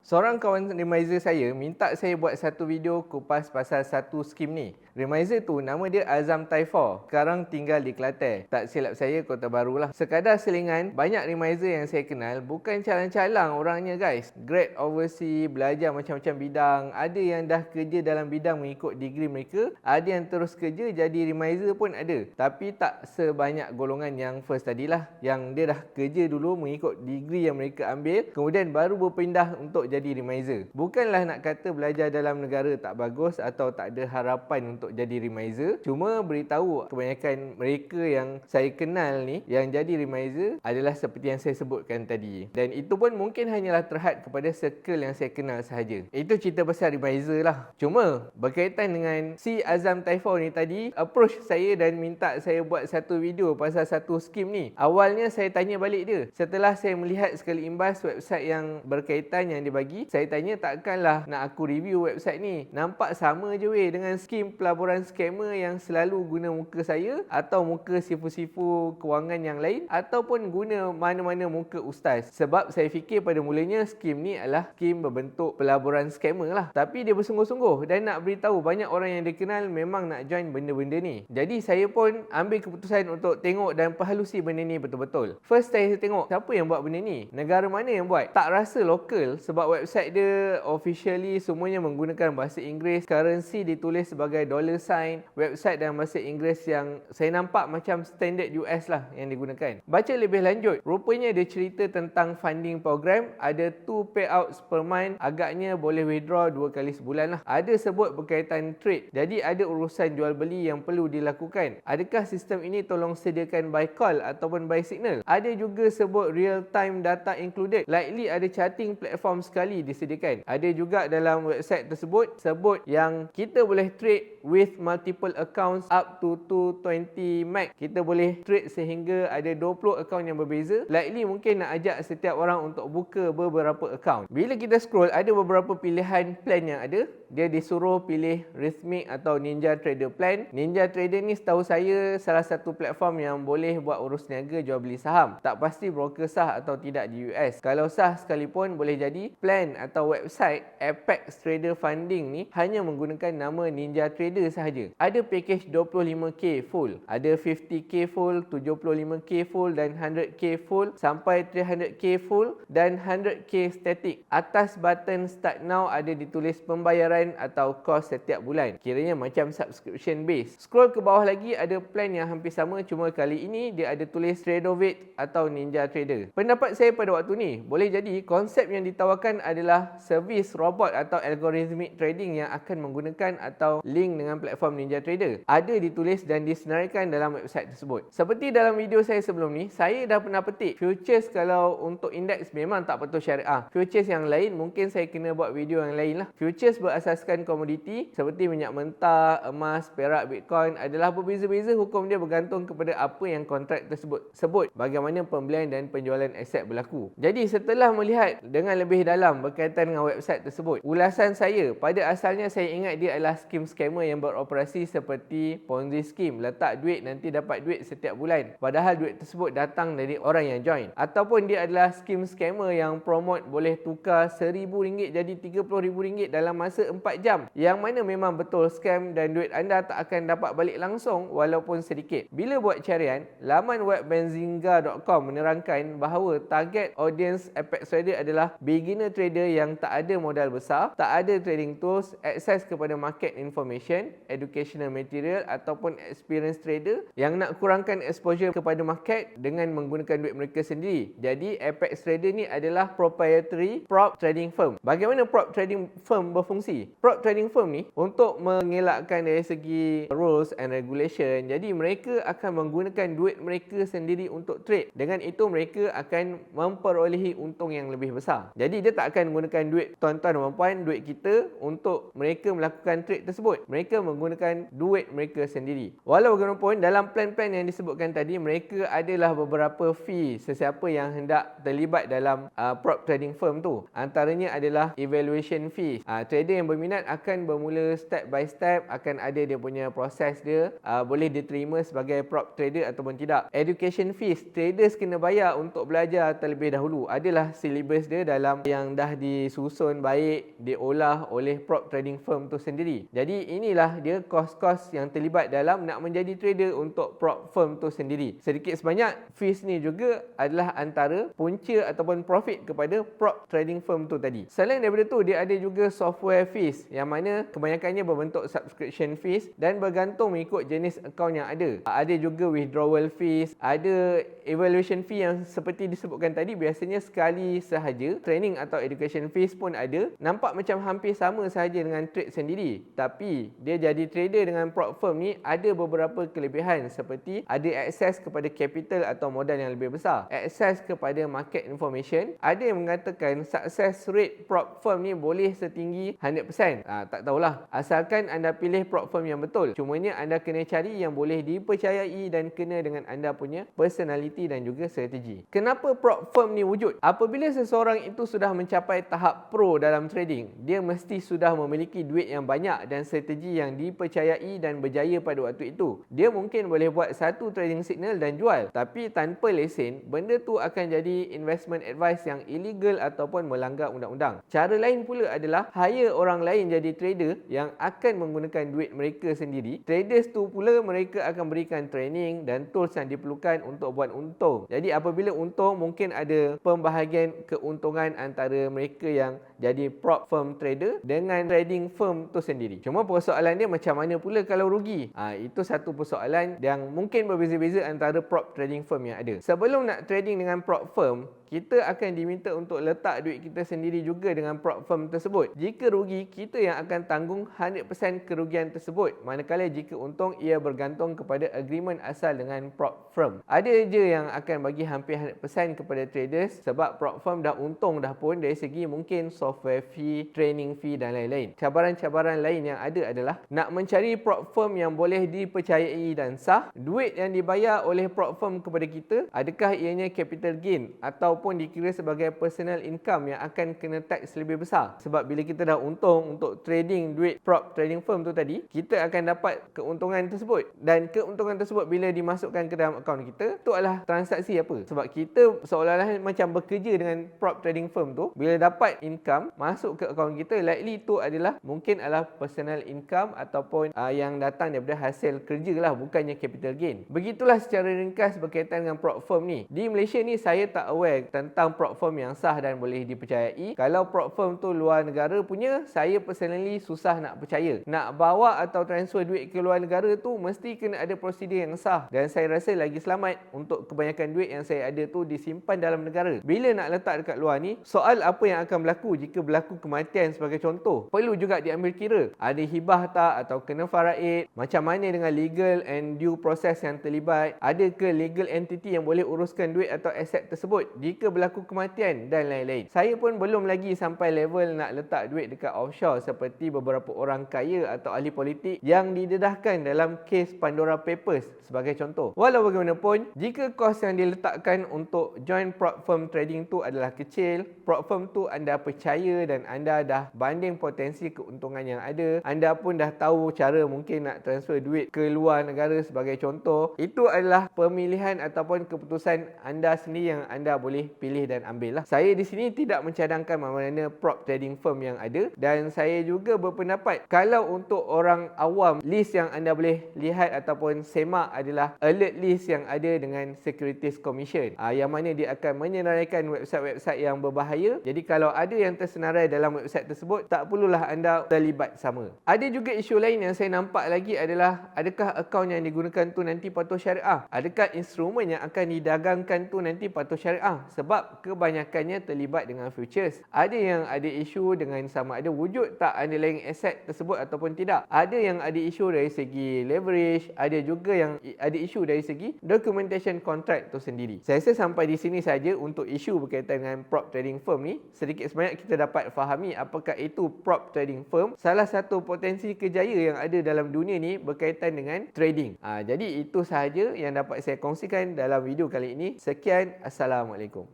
Seorang kawan remiser saya minta saya buat satu video kupas pasal satu skim ni. Remiser tu nama dia Azam Taifor. Sekarang tinggal di Kelantan. Tak silap saya kota baru lah. Sekadar selingan, banyak remiser yang saya kenal bukan calang-calang orangnya guys. Grad overseas, belajar macam-macam bidang. Ada yang dah kerja dalam bidang mengikut degree mereka. Ada yang terus kerja jadi remiser pun ada. Tapi tak sebanyak golongan yang first tadilah. Yang dia dah kerja dulu mengikut degree yang mereka ambil. Kemudian baru berpindah untuk jadi remiser. Bukanlah nak kata belajar dalam negara tak bagus atau tak ada harapan untuk jadi remiser. Cuma beritahu kebanyakan mereka yang saya kenal ni yang jadi remiser adalah seperti yang saya sebutkan tadi. Dan itu pun mungkin hanyalah terhad kepada circle yang saya kenal sahaja. Itu cerita pasal remiser lah. Cuma berkaitan dengan si Azam Taifor ni tadi approach saya dan minta saya buat satu video pasal satu skim ni. Awalnya saya tanya balik dia. Setelah saya melihat sekali imbas website yang berkaitan yang dia bagi, saya tanya takkanlah nak aku review website ni. Nampak sama je weh dengan skim pelaburan scammer yang selalu guna muka saya atau muka sifu-sifu kewangan yang lain ataupun guna mana-mana muka ustaz. Sebab saya fikir pada mulanya skim ni adalah skim berbentuk pelaburan scammer lah. Tapi dia bersungguh-sungguh dan nak beritahu banyak orang yang dia kenal memang nak join benda-benda ni. Jadi saya pun ambil keputusan untuk tengok dan perhalusi benda ni betul-betul. First saya tengok siapa yang buat benda ni, negara mana yang buat. Tak rasa lokal sebab website dia officially semuanya menggunakan bahasa Inggeris, currency ditulis sebagai dollar sign, website dalam bahasa Inggeris yang saya nampak macam standard US lah yang digunakan. Baca lebih lanjut, rupanya dia cerita tentang funding program, ada 2 payouts per month, agaknya boleh withdraw 2 kali sebulan lah. Ada sebut berkaitan trade, jadi ada urusan jual beli yang perlu dilakukan. Adakah sistem ini tolong sediakan by call ataupun by signal? Ada juga sebut real time data included, likely ada chatting platform sekali disediakan. Ada juga dalam website tersebut sebut yang kita boleh trade with multiple accounts up to 220 meg. Kita boleh trade sehingga ada 20 akaun yang berbeza. Likely mungkin nak ajak setiap orang untuk buka beberapa akaun. Bila kita scroll ada beberapa pilihan plan yang ada. Dia disuruh pilih Rhythmic atau Ninja Trader Plan. Ninja Trader ni setahu saya salah satu platform yang boleh buat urus niaga jual beli saham. Tak pasti broker sah atau tidak di US. Kalau sah sekalipun boleh jadi plan atau website Apex Trader Funding ni hanya menggunakan nama Ninja Trader sahaja. Ada package 25k full, ada 50k full, 75k full dan 100k full sampai 300k full dan 100k static. Atas button start now ada ditulis pembayaran atau kos setiap bulan. Kiranya macam subscription base. Scroll ke bawah lagi ada plan yang hampir sama, cuma kali ini dia ada tulis Tradeovate atau Ninja Trader. Pendapat saya pada waktu ni, boleh jadi konsep yang ditawarkan adalah servis robot atau algorithmic trading yang akan menggunakan atau link dengan platform Ninja Trader. Ada ditulis dan disenaraikan dalam website tersebut. Seperti dalam video saya sebelum ni, saya dah pernah petik futures kalau untuk indeks memang tak patuh syariah. Futures yang lain mungkin saya kena buat video yang lain lah. Futures berasaskan komoditi seperti minyak mentah, emas, perak, bitcoin adalah berbeza-beza, hukum dia bergantung kepada apa yang kontrak tersebut sebut, bagaimana pembelian dan penjualan aset berlaku. Jadi setelah melihat dengan lebih dalam berkaitan dengan website tersebut, ulasan saya pada asalnya saya ingat dia adalah skim scammer yang beroperasi seperti Ponzi scheme, letak duit nanti dapat duit setiap bulan, padahal duit tersebut datang dari orang yang join. Ataupun dia adalah skim scammer yang promote boleh tukar RM1,000 jadi RM30,000 dalam masa 4 jam, yang mana memang betul scam dan duit anda tak akan dapat balik langsung walaupun sedikit. Bila buat carian, laman web benzinga.com menerangkan bahawa target audience Apex Trader adalah beginner trader yang tak ada modal besar, tak ada trading tools, akses kepada market information, educational material ataupun experienced trader yang nak kurangkan exposure kepada market dengan menggunakan duit mereka sendiri. Jadi Apex Trader ni adalah proprietary prop trading firm. Bagaimana prop trading firm berfungsi? Prop trading firm ni untuk mengelakkan dari segi rules and regulation, jadi mereka akan menggunakan duit mereka sendiri untuk trade. Dengan itu mereka akan memperolehi untung yang lebih besar. Jadi dia tak akan menggunakan duit tuan-tuan dan puan, duit kita untuk mereka melakukan trade tersebut. Mereka menggunakan duit mereka sendiri. Walau bagaimanapun dalam plan-plan yang disebutkan tadi, mereka adalah beberapa fee sesiapa yang hendak terlibat dalam prop trading firm tu. Antaranya adalah evaluation fee. Trader yang berminat akan bermula step by step, akan ada dia punya proses dia, boleh diterima sebagai prop trader ataupun tidak. Education fees, traders kena bayar untuk belajar terlebih dahulu. Adalah syllabus dia dalam yang dah disusun baik, diolah oleh prop trading firm tu sendiri. Jadi inilah dia kos-kos yang terlibat dalam nak menjadi trader untuk prop firm tu sendiri. Sedikit sebanyak fees ni juga adalah antara punca ataupun profit kepada prop trading firm tu tadi. Selain daripada tu, dia ada juga software fees yang mana kebanyakannya berbentuk subscription fees dan bergantung mengikut jenis akaun yang ada. Ada juga withdrawal fees, ada evaluation fee yang seperti disebutkan tadi, biasanya sekali sahaja. Training atau education fees pun ada. Nampak macam hampir sama sahaja dengan trade sendiri, tapi dia jadi trader dengan prop firm ni ada beberapa kelebihan seperti ada akses kepada capital atau modal yang lebih besar, akses kepada market information. Ada yang mengatakan success rate prop firm ni boleh setinggi 100%. Tak tahulah, asalkan anda pilih prop firm yang betul. Cumanya anda kena cari yang boleh dipercayai dan kena dengan anda punya personality dan juga strategi. Kenapa prop firm ni wujud? Apabila seseorang itu sudah mencapai tahap pro dalam trading, dia mesti sudah memiliki duit yang banyak dan strategi yang dipercayai dan berjaya pada waktu itu. Dia mungkin boleh buat satu trading signal dan jual, tapi tanpa lesen, benda tu akan jadi investment advice yang illegal ataupun melanggar undang-undang. Cara lain pula adalah hire orang lain jadi trader yang akan menggunakan duit mereka sendiri. Traders tu pula mereka akan berikan training dan tools yang diperlukan untuk buat untung. Jadi apabila untung, mungkin ada pembahagian keuntungan antara mereka yang jadi prop firm trader dengan trading firm tu sendiri. Cuma persoalan dia macam mana pula kalau rugi? Itu satu persoalan yang mungkin berbeza-beza antara prop trading firm yang ada. Sebelum nak trading dengan prop firm, kita akan diminta untuk letak duit kita sendiri juga dengan prop firm tersebut. Jika rugi, kita yang akan tanggung 100% kerugian tersebut. Manakala jika untung, ia bergantung kepada agreement asal dengan prop firm. Ada je yang akan bagi hampir 100% kepada traders sebab prop firm dah untung dah pun dari segi mungkin software fee, training fee dan lain-lain. Cabaran-cabaran lain yang ada adalah nak mencari prop firm yang boleh dipercayai dan sah. Duit yang dibayar oleh prop firm kepada kita, adakah ianya capital gain atau dikira sebagai personal income yang akan kena tax lebih besar? Sebab bila kita dah untung untuk trading duit prop trading firm tu tadi, kita akan dapat keuntungan tersebut, dan keuntungan tersebut bila dimasukkan ke dalam akaun kita, tu adalah transaksi apa? Sebab kita seolah-olah macam bekerja dengan prop trading firm tu, bila dapat income masuk ke akaun kita, likely tu adalah mungkin adalah personal income ataupun yang datang daripada hasil kerja lah, bukannya capital gain. Begitulah secara ringkas berkaitan dengan prop firm ni. Di Malaysia ni saya tak aware tentang prop firm yang sah dan boleh dipercayai. Kalau prop firm tu luar negara punya, saya personally susah nak percaya. Nak bawa atau transfer duit ke luar negara tu mesti kena ada prosedur yang sah, dan saya rasa lagi selamat untuk kebanyakan duit yang saya ada tu disimpan dalam negara. Bila nak letak dekat luar ni, soal apa yang akan berlaku jika berlaku kematian sebagai contoh, perlu juga diambil kira. Ada hibah tak atau kena faraid? Macam mana dengan legal and due process yang terlibat? Ada ke legal entity yang boleh uruskan duit atau aset tersebut jika berlaku kematian dan lain-lain? Saya pun belum lagi sampai level nak letak duit dekat offshore seperti beberapa orang kaya atau ahli politik yang didedahkan dalam kes Pandora Papers sebagai contoh. Walau bagaimanapun, jika kos yang diletakkan untuk join prop firm trading tu adalah kecil, prop firm tu anda percaya dan anda dah banding potensi keuntungan yang ada, anda pun dah tahu cara mungkin nak transfer duit ke luar negara sebagai contoh, itu adalah pemilihan ataupun keputusan anda sendiri yang anda boleh pilih dan ambil lah. Saya di sini tidak mencadangkan mana-mana prop trading firm yang ada, dan saya juga berpendapat kalau untuk orang awam, list yang anda boleh lihat ataupun semak adalah alert list yang ada dengan Securities Commission, yang mana dia akan menyenaraikan website-website yang berbahaya. Jadi kalau ada yang tersenarai dalam website tersebut, tak perlulah anda terlibat sama. Ada juga isu lain yang saya nampak lagi adalah, adakah akaun yang digunakan tu nanti patuh syariah? Adakah instrumen yang akan didagangkan tu nanti patuh syariah? Sebab kebanyakannya terlibat dengan futures. Ada yang ada isu dengan sama ada wujud tak underlying asset tersebut ataupun tidak. Ada yang ada isu dari segi leverage, ada juga yang ada isu dari segi documentation contract tu sendiri. Saya rasa sampai di sini saja untuk isu berkaitan dengan prop trading firm ni. Sedikit sebanyak kita dapat fahami apakah itu prop trading firm. Salah satu potensi kejayaan yang ada dalam dunia ni berkaitan dengan trading. Jadi itu sahaja yang dapat saya kongsikan dalam video kali ini. Sekian, Assalamualaikum.